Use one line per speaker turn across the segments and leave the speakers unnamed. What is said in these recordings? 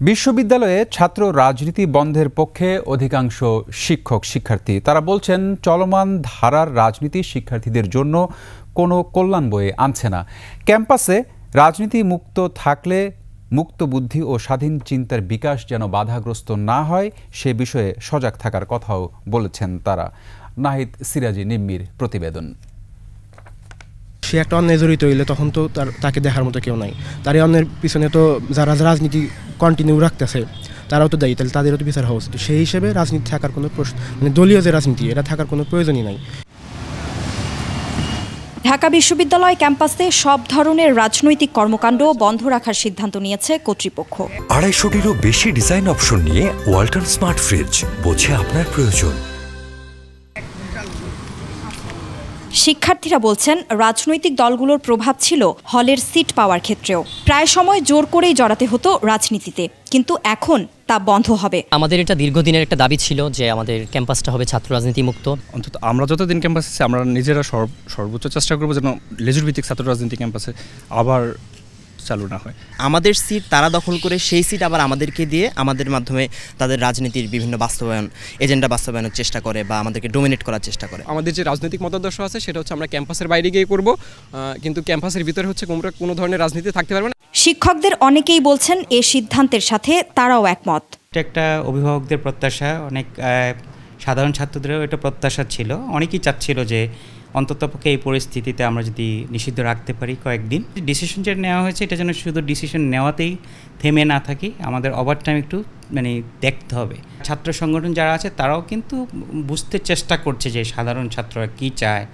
বিশ্ববিদ্যালয়ে ছাত্র রাজনীতি বন্ধের পক্ষে অধিকাংশ শিক্ষক শিক্ষার্থী। তারা বলছেন, চলমান ধারার রাজনীতি শিক্ষার্থীদের জন্য কোনো কল্যাণ বয়ে আনছে না। ক্যাম্পাসে রাজনীতি মুক্ত থাকলে মুক্ত বুদ্ধি ও স্বাধীন চিন্তার বিকাশ যেন বাধাগ্রস্ত না হয় সে বিষয়ে সজাগ থাকার কথাও বলেছেন তারা। নাহিদ সিরাজি নিম্মির প্রতিবেদন।
সে একটা অন্যায় জড়িত হইলে তখন তো তাকে দেখার মতো কেউ নাই। তার অন্যের পিছনে তো যারা রাজনীতি কন্টিনিউ রাখতেছে তারাও তো দায়ী, তাহলে তাদেরও তো বিচার হওয়া উচিত। সেই হিসেবে রাজনীতি থাকার কোনো দলীয় যে রাজনীতি এটা থাকার কোনো প্রয়োজনই নাই।
ঢাকা বিশ্ববিদ্যালয় ক্যাম্পাসে সব ধরনের রাজনৈতিক কর্মকাণ্ড বন্ধ রাখার সিদ্ধান্ত নিয়েছে কর্তৃপক্ষ।
250-টিরও বেশি ডিজাইন অপশন নিয়ে ওয়ালটন স্মার্ট ফ্রিজ, বোঝে আপনার প্রয়োজন।
শিক্ষার্থীরা বলছেন, রাজনৈতিক দলগুলোর প্রভাব ছিল হলের সিট পাওয়ার ক্ষেত্রেও। প্রায় সময় জোর করেই জড়াতে হতো রাজনীতিতে, কিন্তু এখন তা বন্ধ হবে।
আমাদের এটা দীর্ঘদিনের একটা দাবি ছিল যে আমাদের ক্যাম্পাসটা হবে ছাত্র রাজনীতি মুক্ত।
অন্তত আমরা যতদিন ক্যাম্পাসে আছি আমরা নিজেরা সর্বোচ্চ চেষ্টা করবো যেন লেজুর ভিত্তিক ছাত্র রাজনীতি ক্যাম্পাসে আবার চালু না হয়।
আমাদের সিট তারা দখল করে সেই সিট আবার আমাদেরকে দিয়ে আমাদের মাধ্যমে তাদের রাজনীতির বিভিন্ন এজেন্ডা বাস্তবায়নের চেষ্টা করে বা আমাদেরকে ডোমিনেট করার চেষ্টা করে।
আমাদের যে রাজনৈতিক মতাদর্শ আছে সেটা হচ্ছে আমরা ক্যাম্পাসের বাইরে গিয়ে করব, কিন্তু ক্যাম্পাসের ভিতরে হচ্ছে কোনো ধরনের রাজনীতি থাকতে পারবে না।
শিক্ষকদের অনেকেই বলছেন এ সিদ্ধান্তের সাথে তারাও একমত।
এটা একটা অভিভাবকদের প্রত্যাশা, অনেক সাধারণ ছাত্রদেরও এটা প্রত্যাশা ছিল। অনেকেই চাচ্ছিল যে অন্ততপক্ষে এই পরিস্থিতিতে আমরা যদি নিষিদ্ধ রাখতে পারি কয়েকদিন। ডিসিশন যেটা নেওয়া হয়েছে এটা যেন শুধু ডিসিশন নেওয়াতেই থেমে না থাকি, আমাদের ওভারটাইম একটু দেখতে হবে। ছাত্র সংগঠন যারা আছে তারাও কিন্তু বুঝতে চেষ্টা করছে যে সাধারণ ছাত্ররা কী চায়,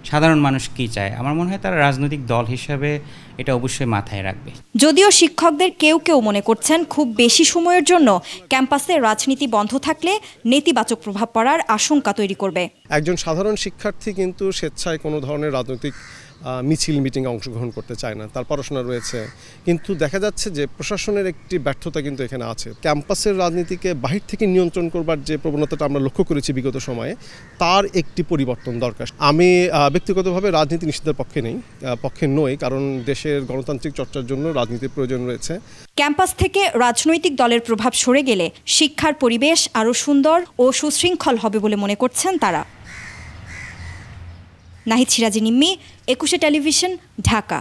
সাধারণ মানুষ কী চায়। আমার মনে হয় তারা রাজনৈতিক দল হিসাবে এটা অবশ্যই মাথায় রাখবে।
যদিও শিক্ষকদের কেউ কেউ মনে করছেন, খুব বেশি সময়ের জন্য ক্যাম্পাসে রাজনীতি বন্ধ থাকলে নেতিবাচক প্রভাব পড়ার আশঙ্কা তৈরি করবে।
একজন সাধারণ শিক্ষার্থী কিন্তু স্বেচ্ছায় কোনো ধরনের রাজনৈতিক মিছিল মিটিংয়ে অংশগ্রহণ করতে চায় না, তার পড়াশোনা রয়েছে। কিন্তু দেখা যাচ্ছে যে প্রশাসনের একটি ব্যর্থতা কিন্তু এখানে আছে। ক্যাম্পাসের রাজনীতিকে বাহির থেকে নিয়ন্ত্রণ করবার যে প্রবণতাটা আমরা লক্ষ্য করেছি বিগত সময়ে, তার একটি পরিবর্তন দরকার। আমি ব্যক্তিগতভাবে রাজনীতি নিষিদ্ধের পক্ষে নই, কারণ দেশের গণতান্ত্রিক চর্চার জন্য রাজনীতির প্রয়োজন রয়েছে।
ক্যাম্পাস থেকে রাজনৈতিক দলের প্রভাব সরে গেলে শিক্ষার পরিবেশ আরও সুন্দর ও সুশৃঙ্খল হবে বলে মনে করছেন তারা। নাহিদ সিরাজি নিম্মি, 21 টেলিভিশন, ঢাকা।